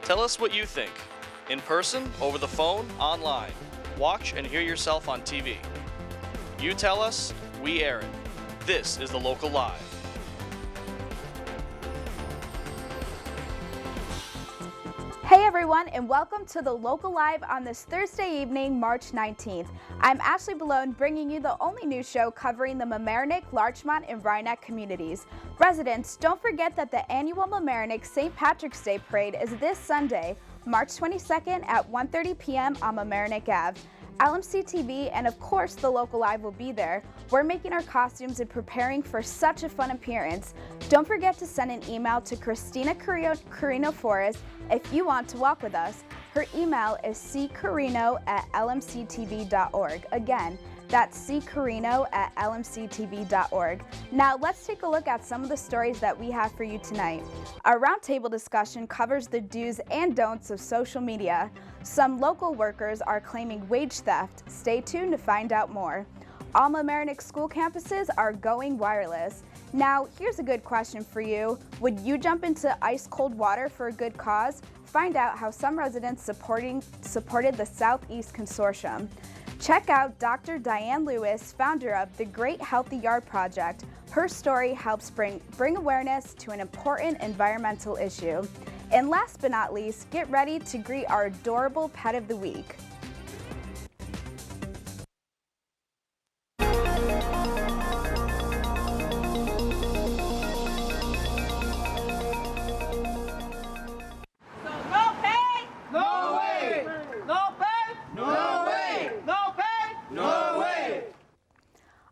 Tell us what you think. In person, over the phone, online. Watch and hear yourself on TV. You tell us, we air it. This is the Local Live. Hey everyone, and welcome to the Local Live on this Thursday evening, March 19th. I'm Ashley Balone, bringing you the only news show covering the Mamaroneck, Larchmont, and Rhinebeck communities. Residents, don't forget that the annual Mamaroneck St. Patrick's Day Parade is this Sunday, March 22nd at 1:30 p.m. on Mamaroneck Ave. lmc-tv and of course the Local Live will be there. We're making our costumes and preparing for such a fun appearance. Don't forget to send an email to Christina Carino Forrest if you want to walk with us. Her email is ccarino@lmc-tv.org. Again, that's ccarino@lmc-tv.org. Now let's take a look at some of the stories that we have for you tonight. Our roundtable discussion covers the do's and don'ts of social media. Some local workers are claiming wage theft. Stay tuned to find out more. All Mamaroneck school campuses are going wireless. Now, here's a good question for you. Would you jump into ice-cold water for a good cause? Find out how some residents supported the Southeast Consortium. Check out Dr. Diane Lewis, founder of the Great Healthy Yard Project. Her story helps bring awareness to an important environmental issue. And last but not least, get ready to greet our adorable pet of the week.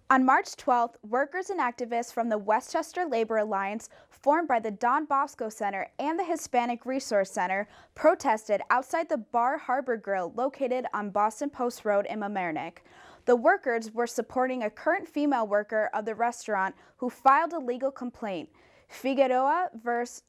On March 12th, workers and activists from the Westchester Labor Alliance, formed by the Don Bosco Center and the Hispanic Resource Center, protested outside the Bar Harbor Grill located on Boston Post Road in Mamaroneck. The workers were supporting a current female worker of the restaurant who filed a legal complaint, Figueroa vs.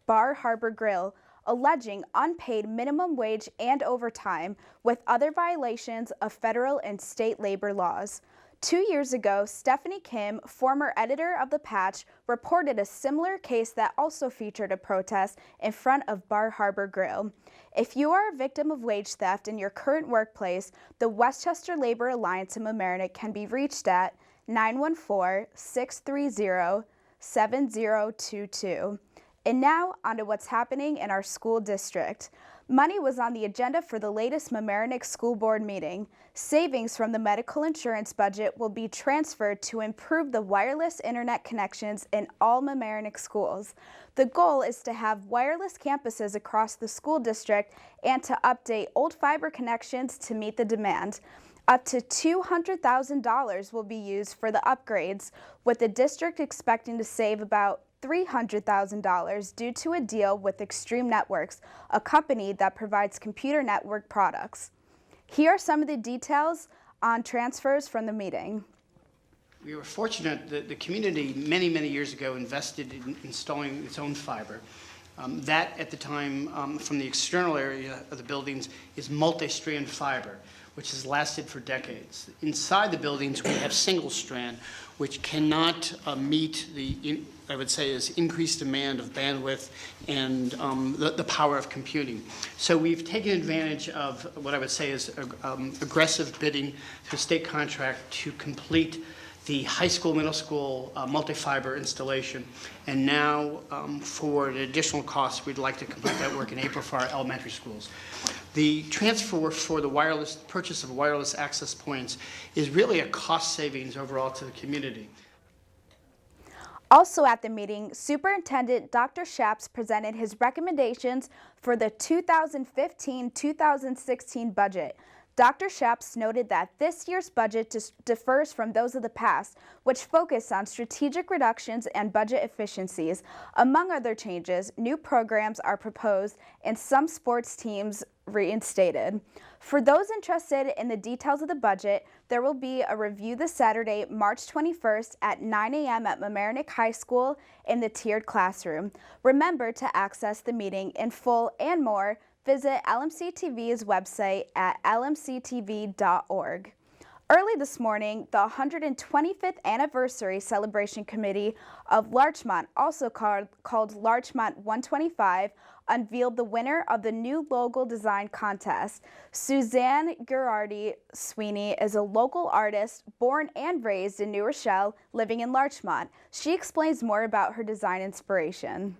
Bar Harbor Grill, alleging unpaid minimum wage and overtime with other violations of federal and state labor laws. 2 years ago, Stephanie Kim, former editor of The Patch, reported a similar case that also featured a protest in front of Bar Harbor Grill. If you are a victim of wage theft in your current workplace, the Westchester Labor Alliance in Mamaroneck can be reached at 914-630-7022. And now, on to what's happening in our school district. Money was on the agenda for the latest Mamaroneck School Board meeting. Savings from the medical insurance budget will be transferred to improve the wireless internet connections in all Mamaroneck schools. The goal is to have wireless campuses across the school district and to update old fiber connections to meet the demand. Up to $200,000 will be used for the upgrades, with the district expecting to save about $300,000 due to a deal with Extreme Networks, a company that provides computer network products. Here are some of the details on transfers from the meeting. We were fortunate that the community many years ago invested in installing its own fiber. That at the time from the external area of the buildings is multi-strand fiber, which has lasted for decades. Inside the buildings we have single strand, which cannot meet the, I would say, is increased demand of bandwidth and the power of computing. So we've taken advantage of what I would say is aggressive bidding through state contract to complete the high school, middle school multi-fiber installation. And now for an additional cost, we'd like to complete that work in April for our elementary schools. The transfer for the purchase of wireless access points is really a cost savings overall to the community. Also at the meeting, Superintendent Dr. Schaps presented his recommendations for the 2015-2016 budget. Dr. Schaps noted that this year's budget differs from those of the past, which focus on strategic reductions and budget efficiencies. Among other changes, new programs are proposed and some sports teams reinstated. For those interested in the details of the budget, there will be a review this Saturday, March 21st at 9 a.m. at Mamaroneck High School in the tiered classroom. Remember to access the meeting in full and more. Visit LMC-TV's website at lmc-tv.org. Early this morning, the 125th Anniversary Celebration Committee of Larchmont, also called Larchmont 125, unveiled the winner of the new logo design contest. Suzanne Girardi Sweeney is a local artist born and raised in New Rochelle, living in Larchmont. She explains more about her design inspiration.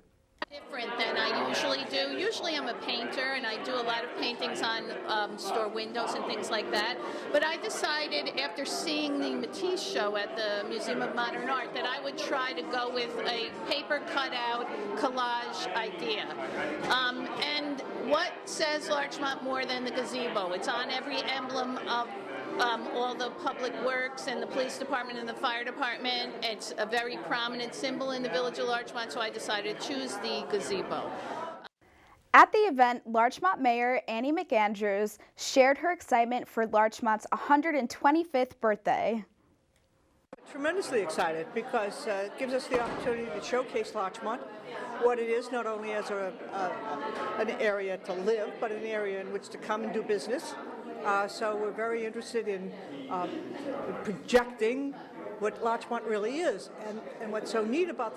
Different than I usually do. Usually I'm a painter and I do a lot of paintings on store windows and things like that. But I decided after seeing the Matisse show at the Museum of Modern Art that I would try to go with a paper cutout collage idea. And what says Larchmont more than the gazebo? It's on every emblem of all the public works and the police department and the fire department. It's a very prominent symbol in the village of Larchmont, so I decided to choose the gazebo. At the event, Larchmont Mayor Annie McAndrews shared her excitement for Larchmont's 125th birthday. Tremendously excited because it gives us the opportunity to showcase Larchmont, what it is, not only as an area to live, but an area in which to come and do business. So we're very interested in projecting what Larchmont really is. And what's so neat about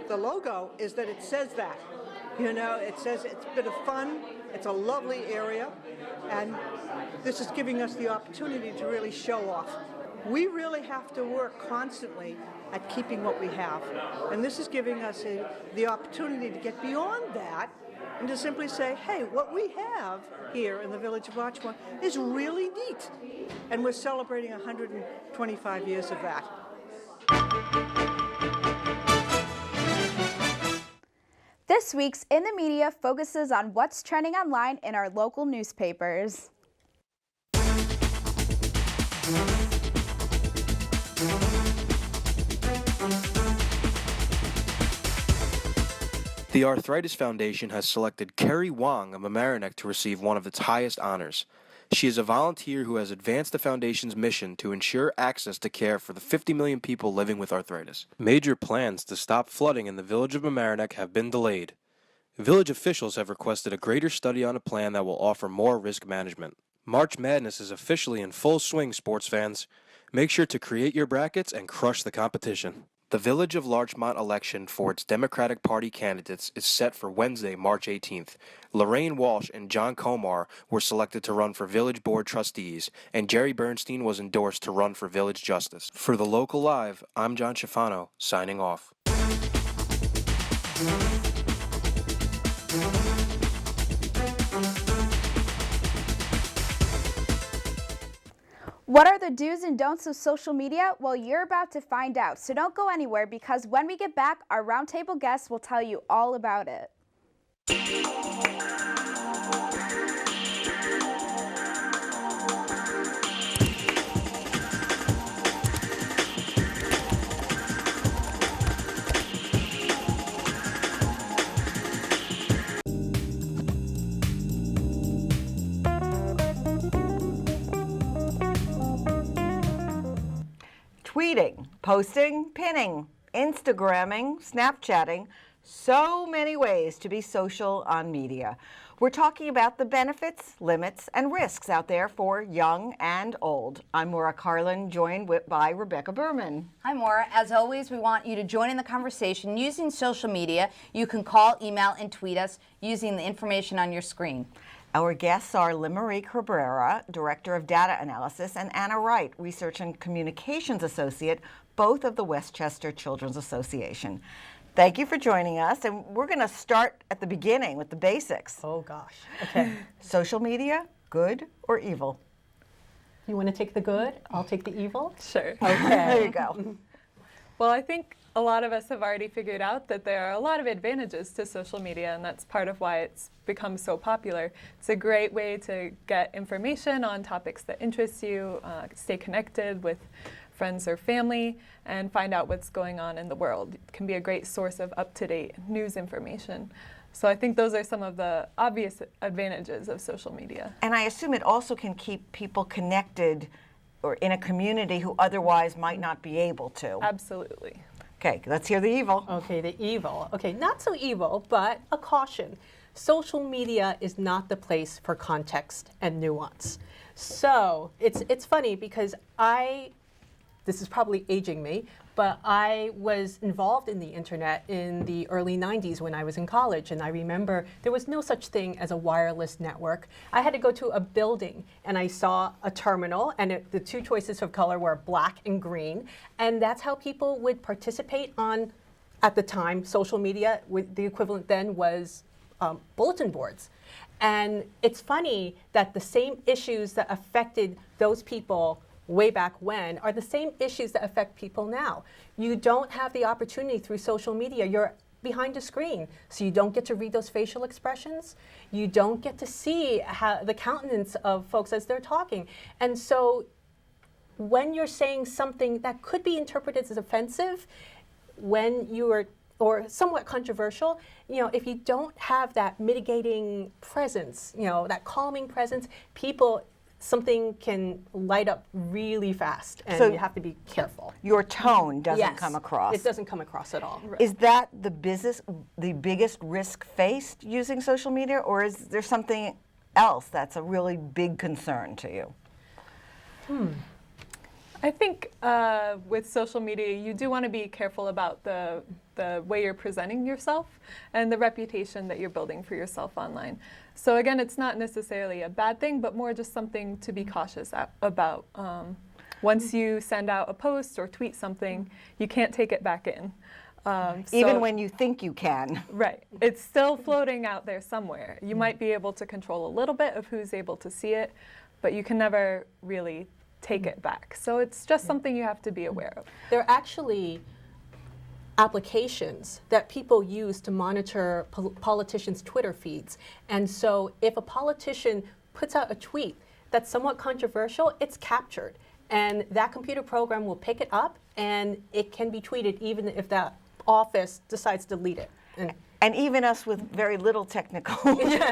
the logo is that it says that. You know, it says it's a bit of fun, it's a lovely area, and this is giving us the opportunity to really show off. We really have to work constantly at keeping what we have. And this is giving us the opportunity to get beyond that and to simply say, hey, what we have here in the village of Larchmont is really neat. And we're celebrating 125 years of that. This week's In the Media focuses on what's trending online in our local newspapers. The Arthritis Foundation has selected Carrie Wong of Mamaroneck to receive one of its highest honors. She is a volunteer who has advanced the foundation's mission to ensure access to care for the 50 million people living with arthritis. Major plans to stop flooding in the village of Mamaroneck have been delayed. Village officials have requested a greater study on a plan that will offer more risk management. March Madness is officially in full swing, sports fans. Make sure to create your brackets and crush the competition. The Village of Larchmont election for its Democratic Party candidates is set for Wednesday, March 18th. Lorraine Walsh and John Comar were selected to run for Village Board Trustees, and Jerry Bernstein was endorsed to run for Village Justice. For the Local Live, I'm John Schifano, signing off. What are the do's and don'ts of social media? Well, you're about to find out, so don't go anywhere because when we get back, our roundtable guests will tell you all about it. Tweeting, posting, pinning, Instagramming, Snapchatting, so many ways to be social on media. We're talking about the benefits, limits, and risks out there for young and old. I'm Maura Carlin, joined by Rebecca Berman. Hi, Maura. As always, we want you to join in the conversation using social media. You can call, email, and tweet us using the information on your screen. Our guests are Limerick Cabrera, Director of Data Analysis, and Anna Wright, Research and Communications Associate, both of the Westchester Children's Association. Thank you for joining us, and we're going to start at the beginning with the basics. Oh gosh, okay. Social media, good or evil? You want to take the good? I'll take the evil? Sure. Okay. There you go. Well, I think a lot of us have already figured out that there are a lot of advantages to social media, and that's part of why it's become so popular. It's a great way to get information on topics that interest you, stay connected with friends or family, and find out what's going on in the world. It can be a great source of up-to-date news information. So I think those are some of the obvious advantages of social media. And I assume it also can keep people connected or in a community who otherwise might not be able to. Absolutely. Okay, let's hear the evil. Okay, the evil. Okay, not so evil, but a caution. social media is not the place for context and nuance. So it's funny because this is probably aging me, but I was involved in the internet in the early 90s when I was in college, and I remember there was no such thing as a wireless network. I had to go to a building and I saw a terminal, and the two choices of color were black and green, and that's how people would participate on, at the time, social media. The equivalent then was bulletin boards. And it's funny that the same issues that affected those people way back when are the same issues that affect people now. You don't have the opportunity through social media. You're behind a screen, so you don't get to read those facial expressions. You don't get to see the countenance of folks as they're talking. And so when you're saying something that could be interpreted as offensive, when you are or somewhat controversial, if you don't have that mitigating presence, that calming presence, something can light up really fast, and So you have to be careful. Your tone doesn't Yes, come across. It doesn't come across at all. Is that the biggest risk faced using social media, or is there something else that's a really big concern to you? I think with social media, you do want to be careful about the way you're presenting yourself and the reputation that you're building for yourself online. So again, it's not necessarily a bad thing, but more just something to be cautious about. Once you send out a post or tweet something, you can't take it back in. Even when you think you can. Right. It's still floating out there somewhere. You might be able to control a little bit of who's able to see it, but you can never really take it back. So it's just something you have to be aware of. There are actually applications that people use to monitor politicians' Twitter feeds. And so if a politician puts out a tweet that's somewhat controversial, it's captured. And that computer program will pick it up, and it can be tweeted even if that office decides to delete it. And even us with very little technical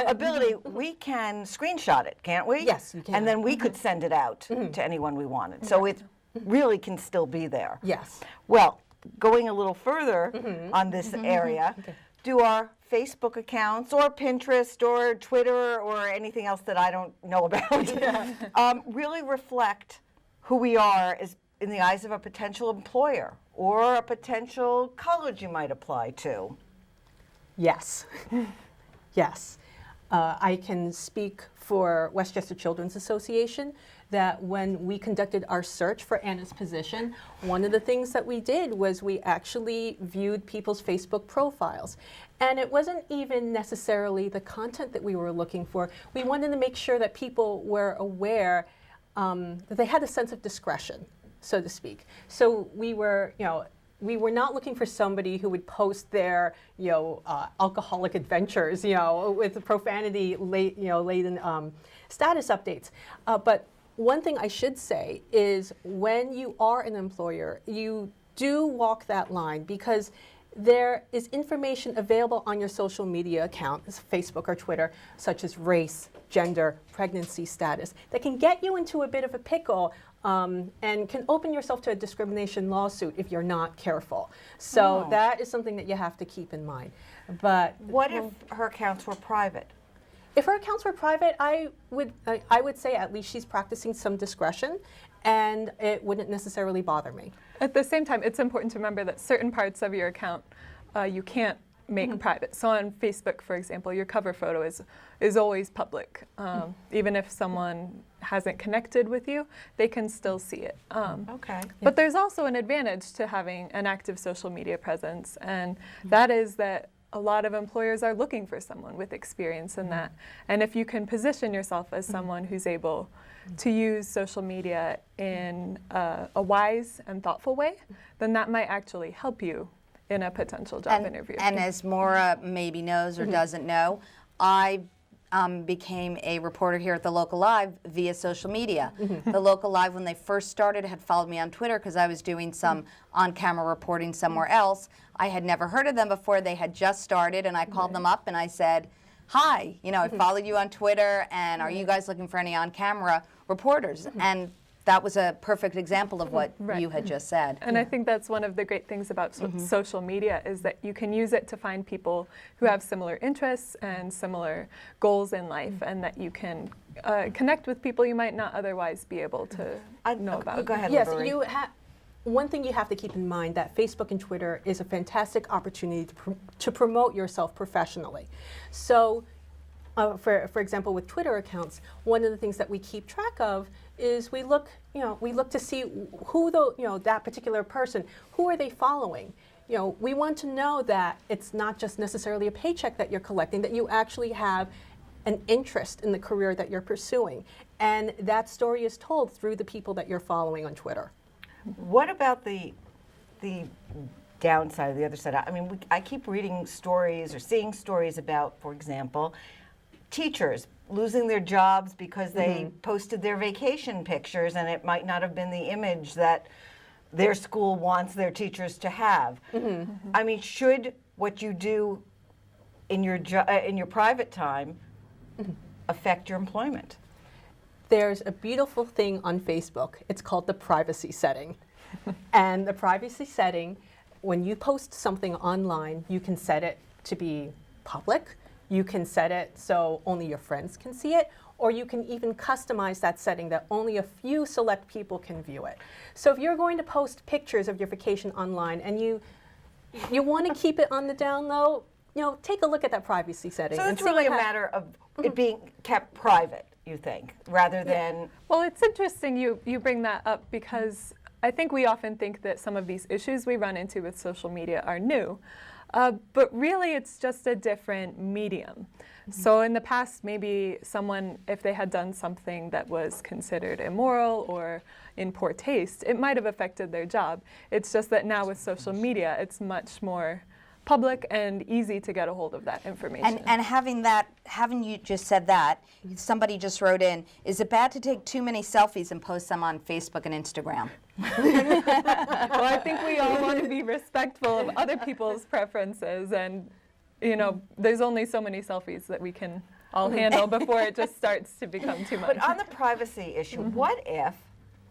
ability, we can screenshot it, can't we? Yes, you can. And then we could send it out to anyone we wanted. So it really can still be there. Yes. Well, going a little further on this area, do our Facebook accounts or Pinterest or Twitter or anything else that I don't know about really reflect who we are as in the eyes of a potential employer or a potential college you might apply to? Yes. Yes. I can speak for Westchester Children's Association that when we conducted our search for Anna's position, one of the things that we did was we actually viewed people's Facebook profiles. And it wasn't even necessarily the content that we were looking for. We wanted to make sure that people were aware that they had a sense of discretion, so to speak. So we were, we were not looking for somebody who would post their, alcoholic adventures, with profanity laden status updates. But one thing I should say is when you are an employer, you do walk that line because there is information available on your social media account, Facebook or Twitter, such as race, gender, pregnancy status, that can get you into a bit of a pickle and can open yourself to a discrimination lawsuit if you're not careful. So that is something that you have to keep in mind. But what if her accounts were private? If her accounts were private, I would say at least she's practicing some discretion, and it wouldn't necessarily bother me. At the same time, it's important to remember that certain parts of your account you can't make private. So on Facebook, for example, your cover photo is always public. Even if someone hasn't connected with you, they can still see it. But there's also an advantage to having an active social media presence, and that is that a lot of employers are looking for someone with experience in that. And if you can position yourself as someone who's able to use social media in a wise and thoughtful way, then that might actually help you in a potential job interview. And as Maura maybe knows or doesn't know, I became a reporter here at the Local Live via social media. The Local Live, when they first started, had followed me on Twitter because I was doing some on-camera reporting somewhere else. I had never heard of them before. They had just started, and I called them up and I said, hi, I followed you on Twitter, and are you guys looking for any on-camera reporters? And that was a perfect example of what Right. you had just said. And I think that's one of the great things about social media is that you can use it to find people who have similar interests and similar goals in life, and that you can connect with people you might not otherwise be able to know about. Go ahead, Yes, Lorraine. one thing you have to keep in mind that Facebook and Twitter is a fantastic opportunity to promote yourself professionally. So, for example, with Twitter accounts, one of the things that we keep track of is we look to see who that particular person, who are they following. We want to know that it's not just necessarily a paycheck that you're collecting, that you actually have an interest in the career that you're pursuing. And that story is told through the people that you're following on Twitter. What about the downside, the other side? I mean, I keep reading stories or seeing stories about, for example, teachers losing their jobs because they posted their vacation pictures, and it might not have been the image that their school wants their teachers to have. I mean, should what you do in your private time affect your employment? There's a beautiful thing on Facebook. It's called the privacy setting. And the privacy setting, when you post something online, you can set it to be public. You can set it so only your friends can see it, or you can even customize that setting that only a few select people can view it. So if you're going to post pictures of your vacation online and you want to keep it on the down low, take a look at that privacy setting. So and it's see really a what matter of it being kept private, you think, rather than... Well, it's interesting you bring that up, because I think we often think that some of these issues we run into with social media are new. But really, it's just a different medium. So in the past, maybe someone, if they had done something that was considered immoral or in poor taste, it might have affected their job. It's just that now with social media, it's much more public and easy to get a hold of that information. And having you just said that, somebody just wrote in, is it bad to take too many selfies and post them on Facebook and Instagram? Well, I think we all want to be respectful of other people's preferences, and there's only so many selfies that we can all handle before it just starts to become too much. But on the privacy issue, what if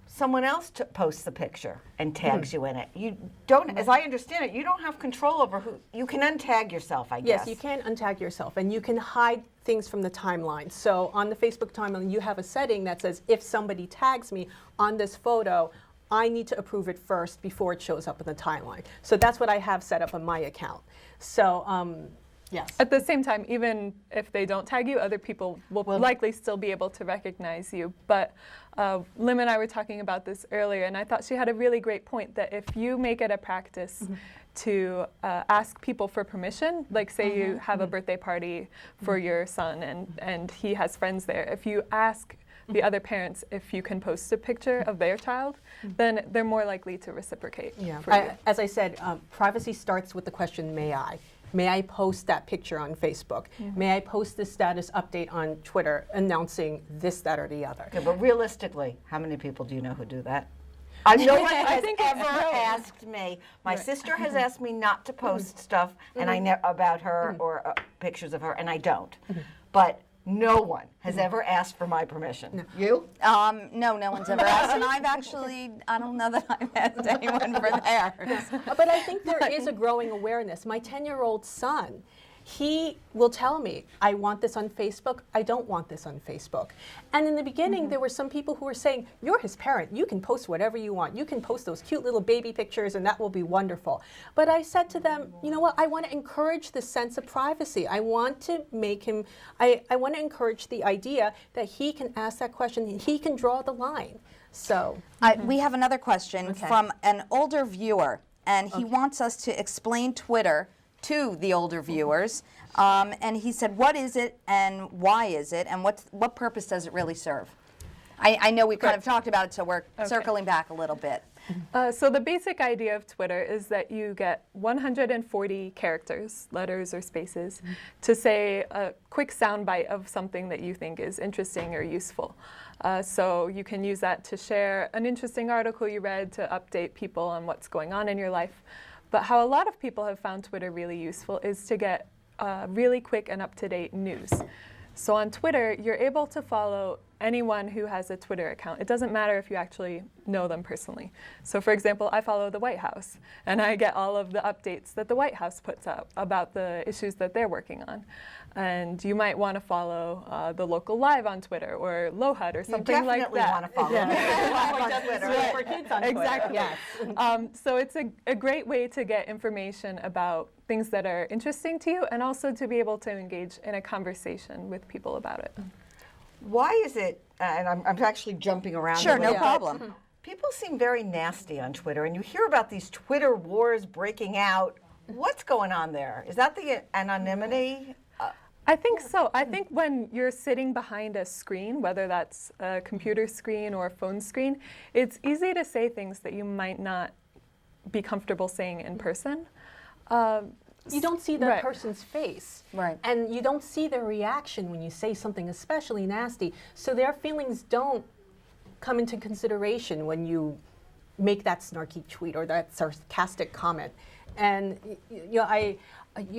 someone else posts the picture and tags you in it? You don't, as I understand it, you don't have control over who. You can untag yourself, I guess. Yes, you can untag yourself, and you can hide things from the timeline. So on the Facebook timeline, you have a setting that says if somebody tags me on this photo, I need to approve it first before it shows up in the timeline. So that's what I have set up on my account. So, yes. At the same time, even if they don't tag you, other people will likely still be able to recognize you. But Lim and I were talking about this earlier, and I thought she had a really great point that if you make it a practice to ask people for permission, like say you have a birthday party for your son and he has friends there, if you ask the other parents if you can post a picture of their child, then they're more likely to reciprocate. Yeah. As I said, privacy starts with the question, may I? May I post that picture on Facebook? May I post this status update on Twitter announcing this, that, or the other? Okay, but realistically, how many people do you know who do that? No one has ever asked me. My sister has asked me not to post stuff and about her or pictures of her, and I don't. But no one has ever asked for my permission. No. You? No one's ever asked, and I don't know that I've asked anyone for theirs. But I think there is a growing awareness. My 10-year-old son, he will tell me, I want this on Facebook, I don't want this on Facebook. And in the beginning, there were some people who were saying, you're his parent, you can post whatever you want. You can post those cute little baby pictures and that will be wonderful. But I said to them, you know what, I want to encourage this sense of privacy. I want to make him, I want to encourage the idea that he can ask that question, he can draw the line. So. We have another question from an older viewer, and he wants us to explain Twitter to the older viewers, and he said, what is it and why is it, and what purpose does it really serve? I know we kind of talked about it, so we're circling back a little bit. So the basic idea of Twitter is that you get 140 characters, letters or spaces, to say a quick soundbite of something that you think is interesting or useful. So you can use that to share an interesting article you read, to update people on what's going on in your life. But how a lot of people have found Twitter really useful is to get really quick and up-to-date news. So on Twitter, you're able to follow anyone who has a Twitter account. It doesn't matter if you actually know them personally. So for example, I follow the White House, and I get all of the updates that the White House puts out about the issues that they're working on. And you might want to follow the local live on Twitter or LoHUD or something like that. You definitely want to follow live on Twitter. Right. For kids on Exactly. Twitter. Yes. So it's a great way to get information about things that are interesting to you, and also to be able to engage in a conversation with people about it. Why is it, and I'm actually jumping around Sure, a no little bit. problem. People seem very nasty on Twitter, and you hear about these Twitter wars breaking out. What's going on there? Is that the anonymity? I think so. I think when you're sitting behind a screen, whether that's a computer screen or a phone screen, it's easy to say things that you might not be comfortable saying in person. You don't see the Right. person's face. Right. And you don't see their reaction when you say something especially nasty. So their feelings don't come into consideration when you make that snarky tweet or that sarcastic comment. And you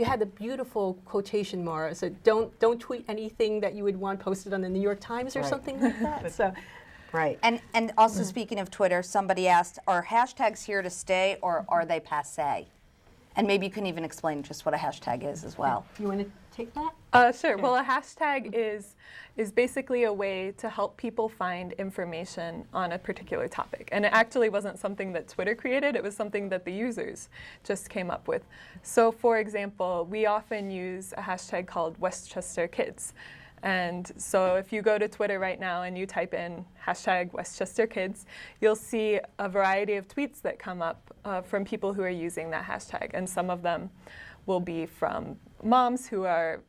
had a beautiful quotation, Mara. So don't tweet anything that you would want posted on the New York Times or Right. something like that. So Right. And also speaking of Twitter, somebody asked, are hashtags here to stay or are they passé? And maybe you can even explain just what a hashtag is as well. you want to take that? Sure. Well, a hashtag is basically a way to help people find information on a particular topic. And it actually wasn't something that Twitter created. It was something that the users just came up with. So for example, we often use a hashtag called Westchester Kids. And so if you go to Twitter right now and you type in hashtag Westchester Kids, you'll see a variety of tweets that come up from people who are using that hashtag. And some of them will be from moms who are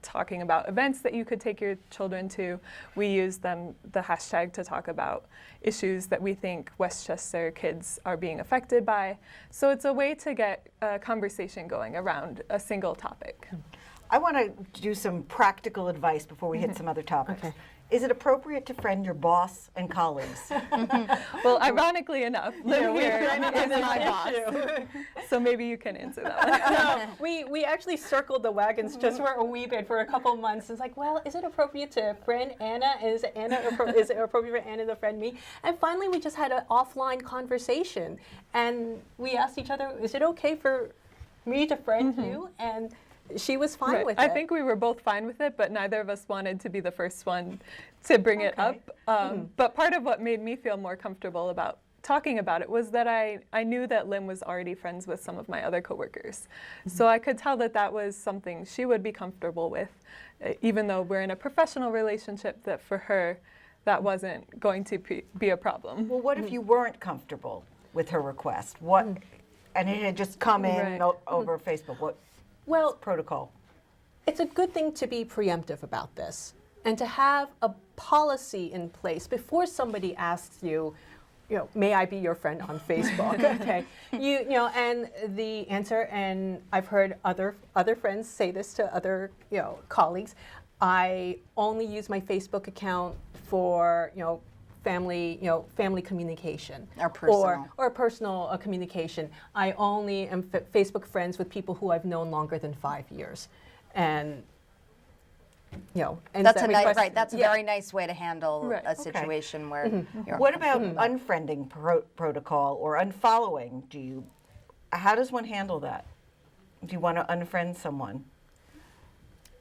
talking about events that you could take your children to. We use the hashtag to talk about issues that we think Westchester kids are being affected by. So it's a way to get a conversation going around a single topic. I want to do some practical advice before we hit some other topics. Okay. Is it appropriate to friend your boss and colleagues? Well, ironically enough, Liv here is my boss. So maybe you can answer that one. We actually circled the wagons just for a wee bit for a couple months. It's like, well, is it appropriate to friend Anna? Is it appropriate for Anna to friend me? And finally, we just had an offline conversation, and we asked each other, is it okay for me to friend you? And she was fine with it. I think we were both fine with it, but neither of us wanted to be the first one to bring it up. But part of what made me feel more comfortable about talking about it was that I knew that Lim was already friends with some of my other coworkers. So I could tell that that was something she would be comfortable with, even though we're in a professional relationship, that for her, that wasn't going to be a problem. Well, what if you weren't comfortable with her request? What, and it had just come in over Facebook? What's protocol? It's a good thing to be preemptive about this and to have a policy in place before somebody asks you, may I be your friend on Facebook? Okay, and the answer, and I've heard other friends say this to other colleagues. I only use my Facebook account for family communication Or personal. or personal communication. I only am Facebook friends with people who I've known longer than 5 years, and and That's that a very nice way to handle a situation where. You're What about unfriending protocol or unfollowing? How does one handle that? Do you want to unfriend someone?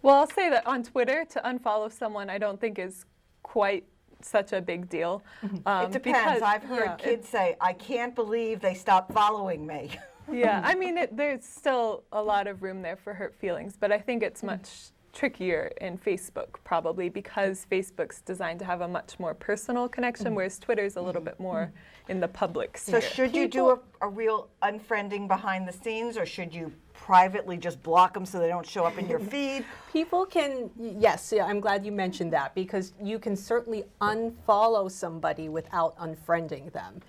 Well, I'll say that on Twitter, to unfollow someone, I don't think is quite such a big deal. It depends. I've heard kids say, I can't believe they stopped following me. Yeah, I mean, there's still a lot of room there for hurt feelings, but I think it's much trickier in Facebook, probably because Facebook's designed to have a much more personal connection, whereas Twitter's a little bit more in the public sphere. So should you do a real unfriending behind the scenes, or should you privately just block them so they don't show up in your feed? People can, yes, I'm glad you mentioned that, because you can certainly unfollow somebody without unfriending them.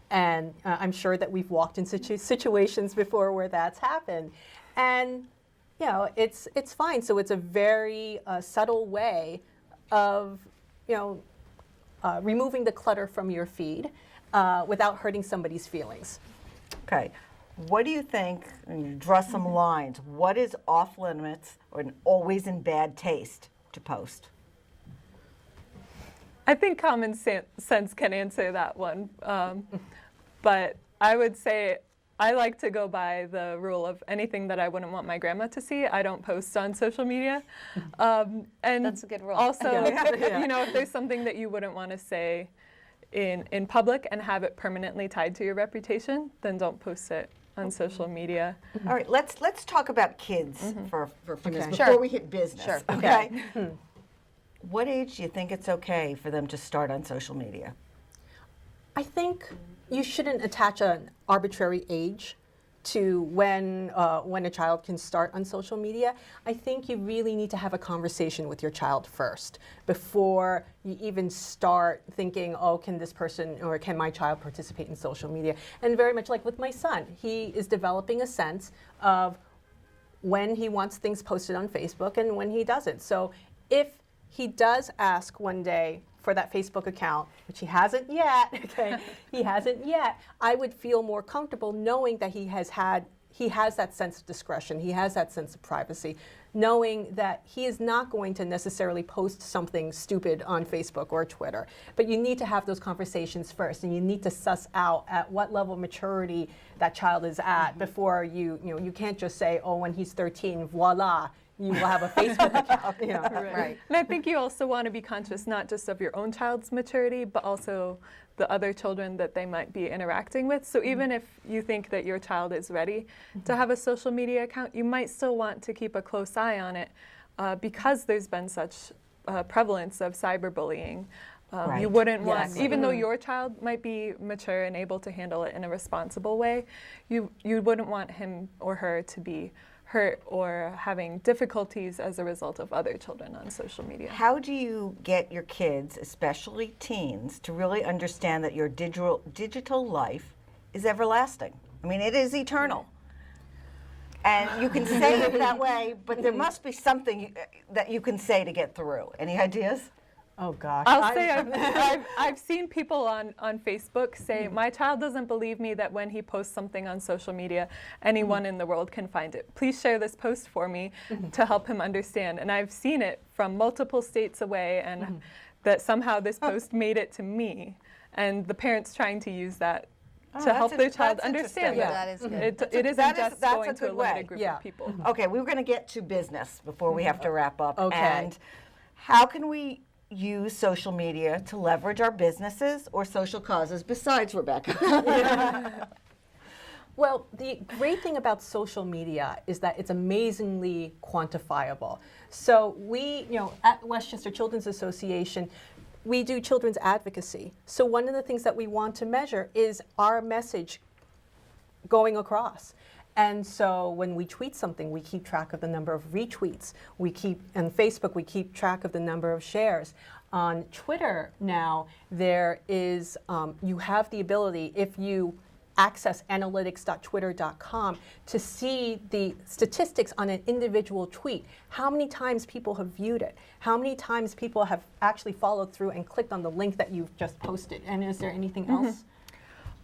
And I'm sure that we've walked in situations before where that's happened. And it's fine. So it's a very subtle way of removing the clutter from your feed without hurting somebody's feelings. Okay. What do you think, and you draw some lines, what is off limits or always in bad taste to post? I think common sense can answer that one. But I would say I like to go by the rule of anything that I wouldn't want my grandma to see, I don't post on social media. And That's a good rule. also, you know, if there's something that you wouldn't want to say in public and have it permanently tied to your reputation, then don't post it on social media. All right, let's talk about kids for a few minutes before Sure. we hit business. Sure. Okay. What age do you think it's okay for them to start on social media? I think you shouldn't attach an arbitrary age to when a child can start on social media. I think you really need to have a conversation with your child first before you even start thinking, oh, can this person or can my child participate in social media? And very much like with my son, he is developing a sense of when he wants things posted on Facebook and when he doesn't. So if he does ask one day for that Facebook account, which he hasn't yet, he hasn't yet, I would feel more comfortable knowing that he has that sense of discretion, he has that sense of privacy, knowing that he is not going to necessarily post something stupid on Facebook or Twitter. But you need to have those conversations first, and you need to suss out at what level of maturity that child is at before you can't just say, oh, when he's 13, voila, you will have a Facebook account. Right. And I think you also want to be conscious not just of your own child's maturity, but also the other children that they might be interacting with. So even if you think that your child is ready to have a social media account, you might still want to keep a close eye on it because there's been such prevalence of cyberbullying. Right. You wouldn't want, Yes. even though your child might be mature and able to handle it in a responsible way, you wouldn't want him or her to be hurt or having difficulties as a result of other children on social media. How do you get your kids, especially teens, to really understand that your digital life is everlasting? I mean, it is eternal. And you can say it that way, but there must be something that you can say to get through. Any ideas? Oh gosh. I'll say I've seen people on Facebook say, my child doesn't believe me that when he posts something on social media, anyone in the world can find it. Please share this post for me to help him understand. And I've seen it from multiple states away, and that somehow this post made it to me. And the parents trying to use that to help their child understand Yeah, that. that is good. It isn't that's just a going to good a way. limited group of people. Okay, we're going to get to business before we have to wrap up. Okay. And how can we use social media to leverage our businesses or social causes besides Rebecca? Well, the great thing about social media is that it's amazingly quantifiable. So we, at Westchester Children's Association, we do children's advocacy. So one of the things that we want to measure is our message going across. And so when we tweet something, we keep track of the number of retweets. On Facebook, we keep track of the number of shares. On Twitter now, there is, you have the ability, if you access analytics.twitter.com, to see the statistics on an individual tweet. How many times people have viewed it? How many times people have actually followed through and clicked on the link that you've just posted? And is there anything else?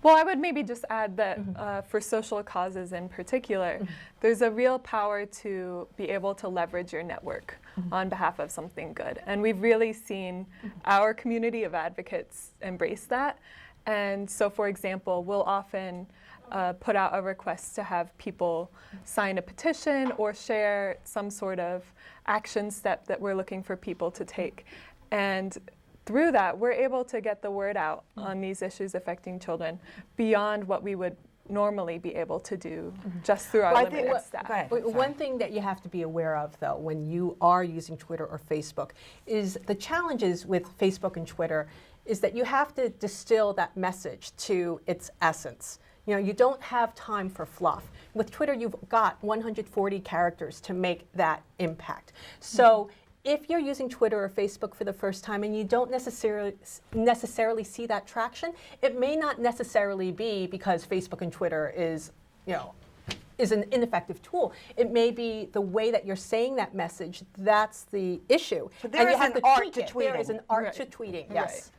Well, I would maybe just add that for social causes in particular, there's a real power to be able to leverage your network on behalf of something good. And we've really seen our community of advocates embrace that. And so, for example, we'll often put out a request to have people sign a petition or share some sort of action step that we're looking for people to take. And through that, we're able to get the word out on these issues affecting children beyond what we would normally be able to do just through our limited staff. One thing that you have to be aware of, though, when you are using Twitter or Facebook, is the challenges with Facebook and Twitter is that you have to distill that message to its essence. You don't have time for fluff. With Twitter, you've got 140 characters to make that impact. So if you're using Twitter or Facebook for the first time and you don't necessarily see that traction, it may not necessarily be because Facebook and Twitter is an ineffective tool. It may be the way that you're saying that message, that's the issue. So there is an art to tweeting. There is an art to tweeting, yes.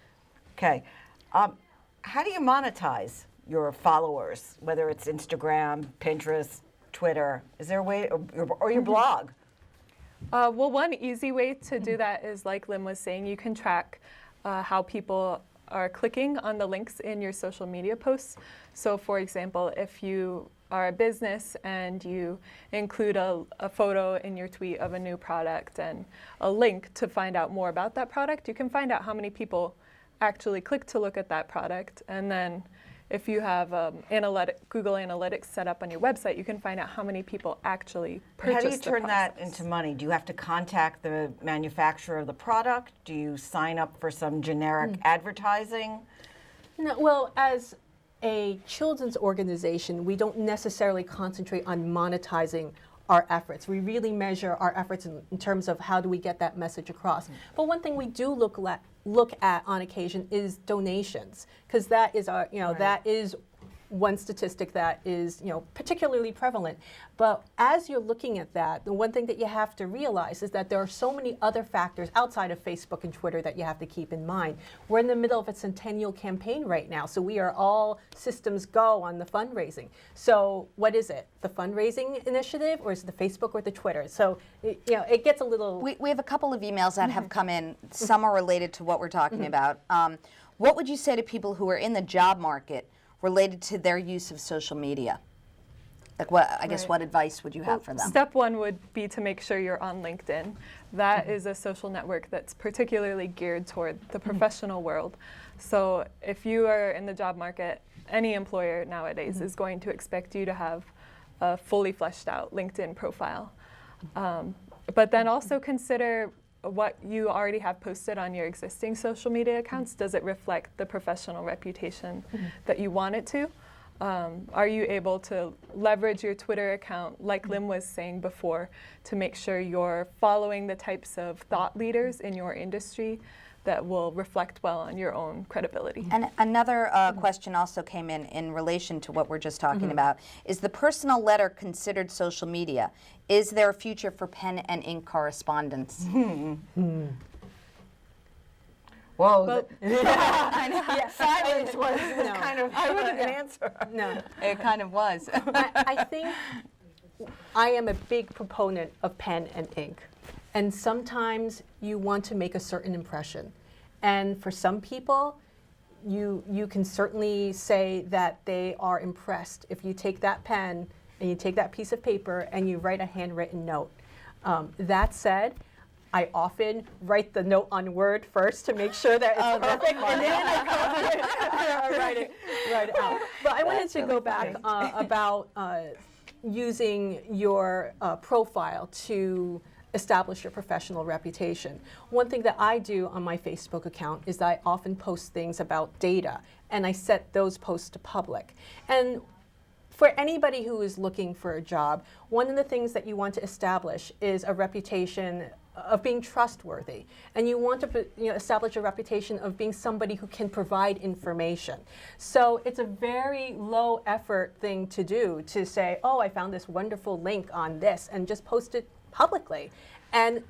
Okay. How do you monetize your followers, whether it's Instagram, Pinterest, Twitter? Is there a way, or your blog? Well, one easy way to do that is, like Lim was saying, you can track how people are clicking on the links in your social media posts. So for example, if you are a business and you include a photo in your tweet of a new product and a link to find out more about that product, you can find out how many people actually click to look at that product. And then if you have Google Analytics set up on your website, you can find out how many people actually purchase. How do you turn that into money? Do you have to contact the manufacturer of the product? Do you sign up for some generic advertising? No, well, as a children's organization, we don't necessarily concentrate on monetizing our efforts. We really measure our efforts in terms of how do we get that message across. But one thing we do look at on occasion is donations, because that is our, that is one statistic that is, particularly prevalent. But as you're looking at that, the one thing that you have to realize is that there are so many other factors outside of Facebook and Twitter that you have to keep in mind. We're in the middle of a centennial campaign right now, so we are all systems go on the fundraising. So what is it? The fundraising initiative, or is it the Facebook or the Twitter? So it gets a little... We have a couple of emails that have come in. Some are related to what we're talking about. What would you say to people who are in the job market related to their use of social media? Like what advice would you have for them? Step one would be to make sure you're on LinkedIn. That is a social network that's particularly geared toward the professional world. So if you are in the job market, any employer nowadays is going to expect you to have a fully fleshed out LinkedIn profile. But then also consider what you already have posted on your existing social media accounts. Does it reflect the professional reputation that you want it to? Are you able to leverage your Twitter account, like Lim was saying before, to make sure you're following the types of thought leaders in your industry that will reflect well on your own credibility? And another question also came in relation to what we're just talking about. Is the personal letter considered social media? Is there a future for pen and ink correspondence? Whoa. Silence was kind of an answer. No. It kind of was. I think I am a big proponent of pen and ink. And sometimes you want to make a certain impression. And for some people, you can certainly say that they are impressed if you take that pen and you take that piece of paper and you write a handwritten note. That said, I often write the note on Word first to make sure that it's perfect, and then I write it out. But I wanted to go back about using your profile to establish your professional reputation. One thing that I do on my Facebook account is that I often post things about data, and I set those posts to public. And for anybody who is looking for a job, one of the things that you want to establish is a reputation of being trustworthy. And you want to establish a reputation of being somebody who can provide information. So it's a very low effort thing to do to say, oh, I found this wonderful link on this, and just post it publicly. And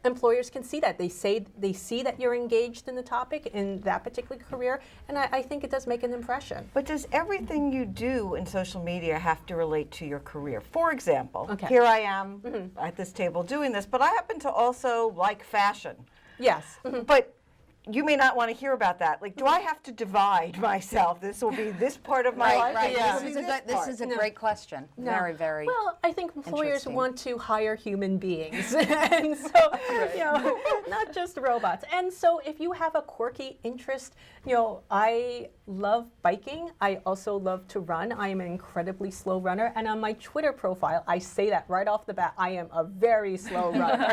employers can see that. They see that you're engaged in the topic in that particular career, and I think it does make an impression. But does everything you do in social media have to relate to your career? For example, here I am at this table doing this, but I happen to also like fashion. Yes. But you may not want to hear about that. Like, do I have to divide myself? This will be this part of my life. Right. Yeah. This is a great question. No. Very, very. Well, I think employers want to hire human beings, and so not just robots. And so, if you have a quirky interest, I love biking. I also love to run. I am an incredibly slow runner, and on my Twitter profile, I say that right off the bat. I am a very slow runner,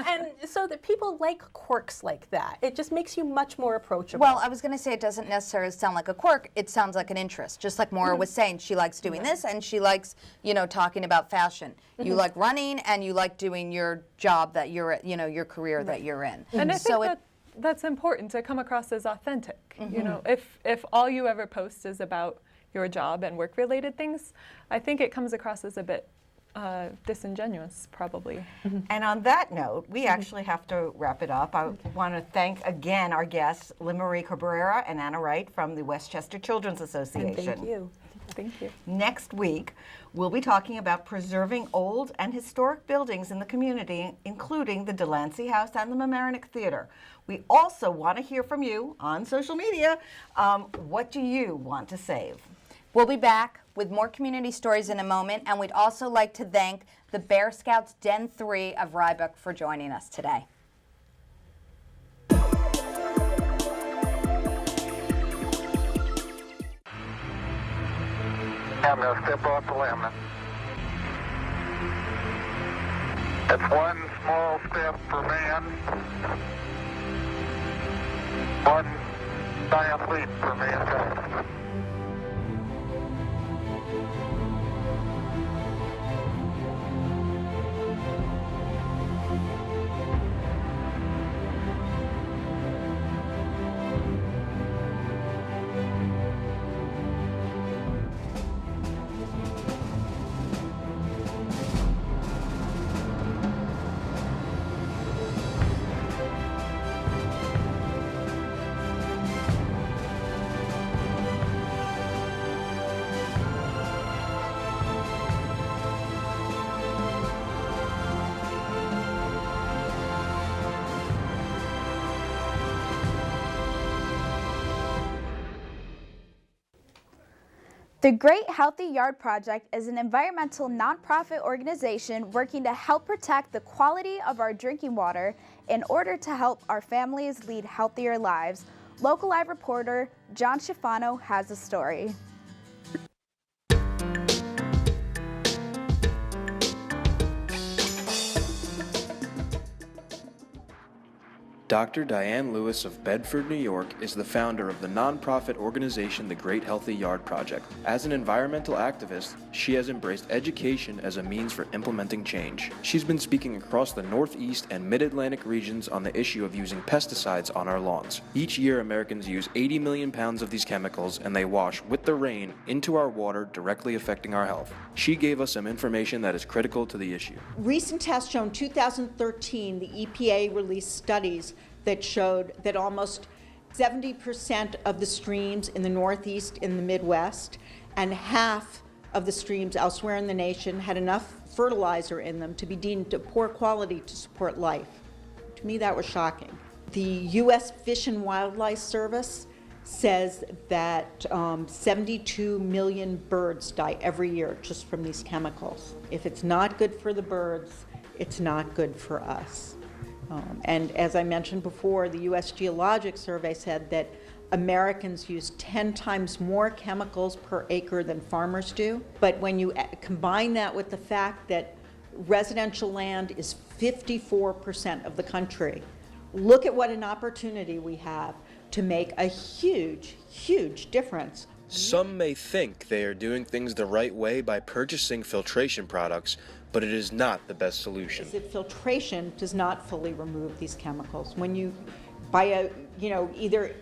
and so that people like quirks like that. It just makes you much more approachable. Well, I was going to say it doesn't necessarily sound like a quirk. It sounds like an interest. Just like Maura was saying, she likes doing this, and she likes, talking about fashion. You like running, and you like doing your job that you're at, your career that you're in. And I think that's important to come across as authentic. If all you ever post is about your job and work-related things, I think it comes across as a bit disingenuous, probably. And on that note, we actually have to wrap it up. I want to thank again our guests, Lynn Marie Cabrera and Anna Wright from the Westchester Children's Association. And thank you. Thank you. Next week, we'll be talking about preserving old and historic buildings in the community, including the Delancey House and the Mamaroneck Theater. We also want to hear from you on social media. What do you want to save? We'll be back with more community stories in a moment, and we'd also like to thank the Bear Scouts Den 3 of Rybrook for joining us today. I'm going to step off the limb. It's one small step for man, one giant leap for mankind. The Great Healthy Yard Project is an environmental nonprofit organization working to help protect the quality of our drinking water in order to help our families lead healthier lives. Local Live reporter John Schifano has a story. Dr. Diane Lewis of Bedford, New York is the founder of the nonprofit organization The Great Healthy Yard Project. As an environmental activist, she has embraced education as a means for implementing change. She's been speaking across the Northeast and Mid-Atlantic regions on the issue of using pesticides on our lawns. Each year, Americans use 80 million pounds of these chemicals, and they wash with the rain into our water, directly affecting our health. She gave us some information that is critical to the issue. Recent tests show in 2013, the EPA released studies that showed that almost 70% of the streams in the Northeast, in the Midwest, and half of the streams elsewhere in the nation had enough fertilizer in them to be deemed of poor quality to support life. To me, that was shocking. The U.S. Fish and Wildlife Service says that 72 million birds die every year just from these chemicals. If it's not good for the birds, it's not good for us. And as I mentioned before, the U.S. Geologic Survey said that Americans use 10 times more chemicals per acre than farmers do. But when you combine that with the fact that residential land is 54% of the country, look at what an opportunity we have to make a huge, huge difference. Some may think they are doing things the right way by purchasing filtration products, but it is not the best solution. Filtration does not fully remove these chemicals. When you buy either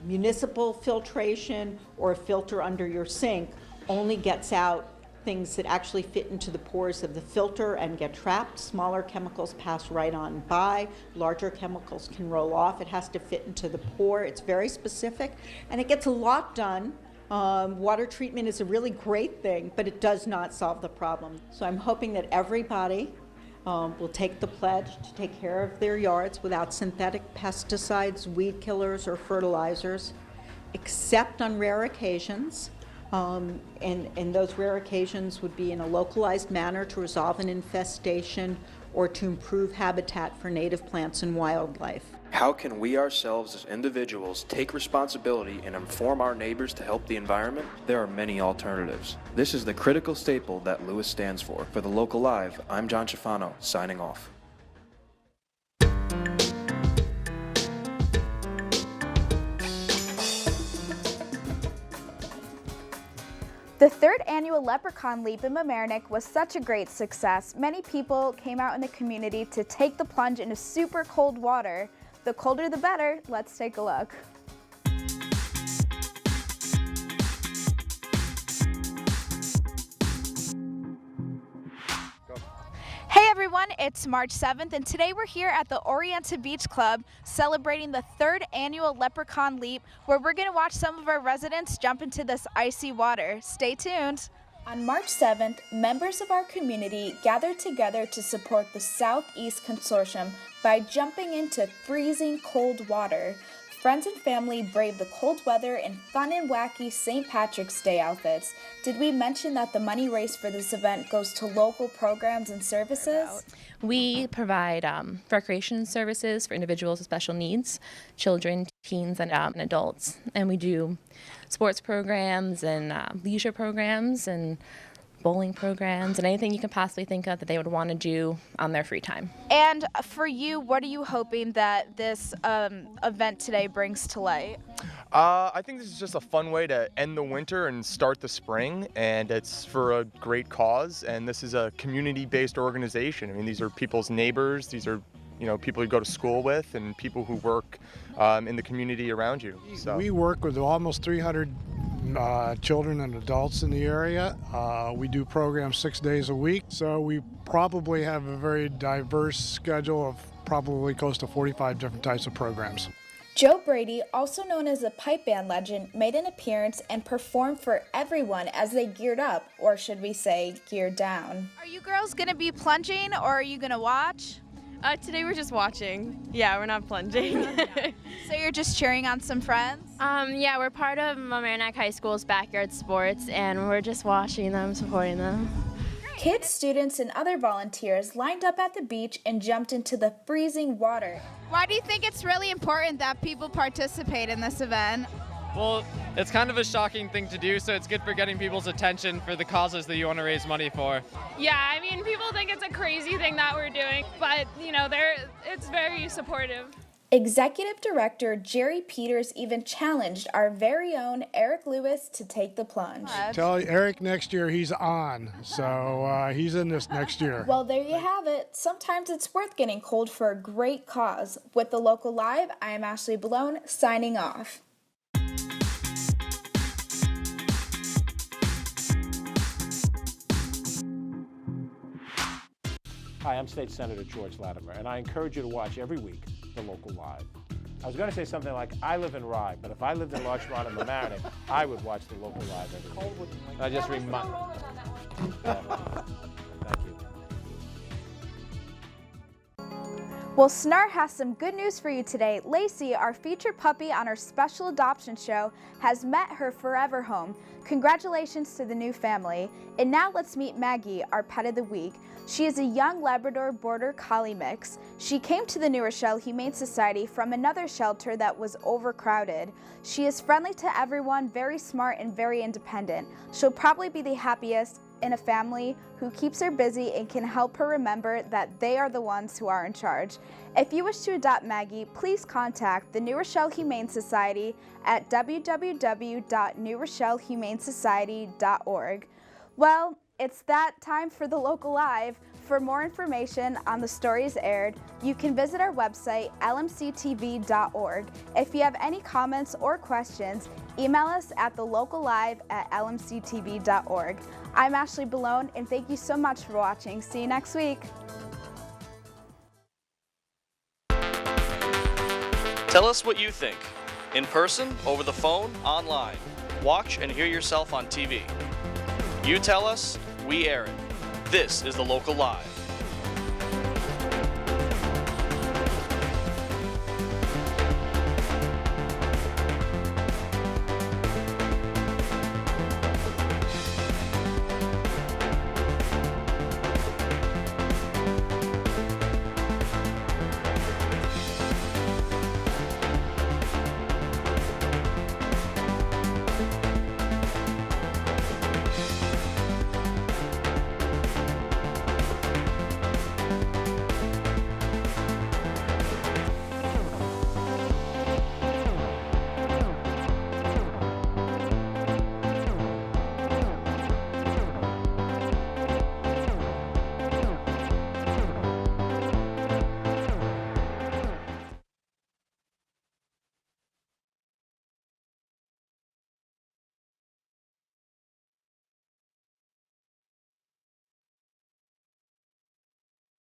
municipal filtration or a filter under your sink, only gets out things that actually fit into the pores of the filter and get trapped. Smaller chemicals pass right on by. Larger chemicals can roll off. It has to fit into the pore. It's very specific, and it gets a lot done. Water treatment is a really great thing, but it does not solve the problem. So I'm hoping that everybody will take the pledge to take care of their yards without synthetic pesticides, weed killers, or fertilizers, except on rare occasions. And those rare occasions would be in a localized manner to resolve an infestation or to improve habitat for native plants and wildlife. How can we ourselves as individuals take responsibility and inform our neighbors to help the environment? There are many alternatives. This is the critical staple that Lewis stands for. For the Local Live, I'm John Schifano, signing off. The third annual Leprechaun Leap in Mamaroneck was such a great success. Many people came out in the community to take the plunge into super cold water. The colder the better. Let's take a look. it's March 7th, and today we're here at the Orienta Beach Club celebrating the 3rd annual Leprechaun Leap, where we're going to watch some of our residents jump into this icy water. Stay tuned. On March 7th, members of our community gathered together to support the Southeast Consortium by jumping into freezing cold water. Friends and family braved the cold weather in fun and wacky St. Patrick's Day outfits. Did we mention that the money raised for this event goes to local programs and services? We provide recreation services for individuals with special needs, children, teens, and adults. And we do sports programs and leisure programs and bowling programs and anything you can possibly think of that they would want to do on their free time. And for you, what are you hoping that this event today brings to light? I think this is just a fun way to end the winter and start the spring, and it's for a great cause, and this is a community-based organization. I mean, these are people's neighbors, these are people you go to school with and people who work in the community around you. So. We work with almost 300 children and adults in the area. We do programs 6 days a week, so we probably have a very diverse schedule of probably close to 45 different types of programs. Joe Brady, also known as a pipe band legend, made an appearance and performed for everyone as they geared up, or should we say geared down. Are you girls going to be plunging or are you going to watch? Today we're just watching. Yeah, we're not plunging. So you're just cheering on some friends? Yeah, we're part of Mamaroneck High School's backyard sports, and we're just watching them, supporting them. Kids, students, and other volunteers lined up at the beach and jumped into the freezing water. Why do you think it's really important that people participate in this event? Well, it's kind of a shocking thing to do, so it's good for getting people's attention for the causes that you want to raise money for. Yeah, I mean, people think it's a crazy thing that we're doing, but, it's very supportive. Executive Director Jerry Peters even challenged our very own Eric Lewis to take the plunge. Tell Eric next year he's on, so he's in this next year. Well, there you have it. Sometimes it's worth getting cold for a great cause. With the Local Live, I am Ashley Balone, signing off. Hi, I'm State Senator George Latimer, and I encourage you to watch every week The Local Live. I was going to say something like, I live in Rye, but if I lived in Larchmont and Mamaroneck, I would watch The Local Live every week. I just remind. Thank you. Well, SNAR has some good news for you today. Lacey, our featured puppy on our special adoption show, has met her forever home. Congratulations to the new family. And now let's meet Maggie, our pet of the week. She is a young Labrador Border Collie mix. She came to the New Rochelle Humane Society from another shelter that was overcrowded. She is friendly to everyone, very smart, and very independent. She'll probably be the happiest in a family who keeps her busy and can help her remember that they are the ones who are in charge. If you wish to adopt Maggie, please contact the New Rochelle Humane Society at www.newrochellehumanesociety.org. Well, it's that time for the Local Live. For more information on the stories aired, you can visit our website, lmc-tv.org. If you have any comments or questions, email us at thelocallive@lmc-tv.org. I'm Ashley Balone, and thank you so much for watching. See you next week. Tell us what you think. In person, over the phone, online. Watch and hear yourself on TV. You tell us, we air it. This is The Local Live.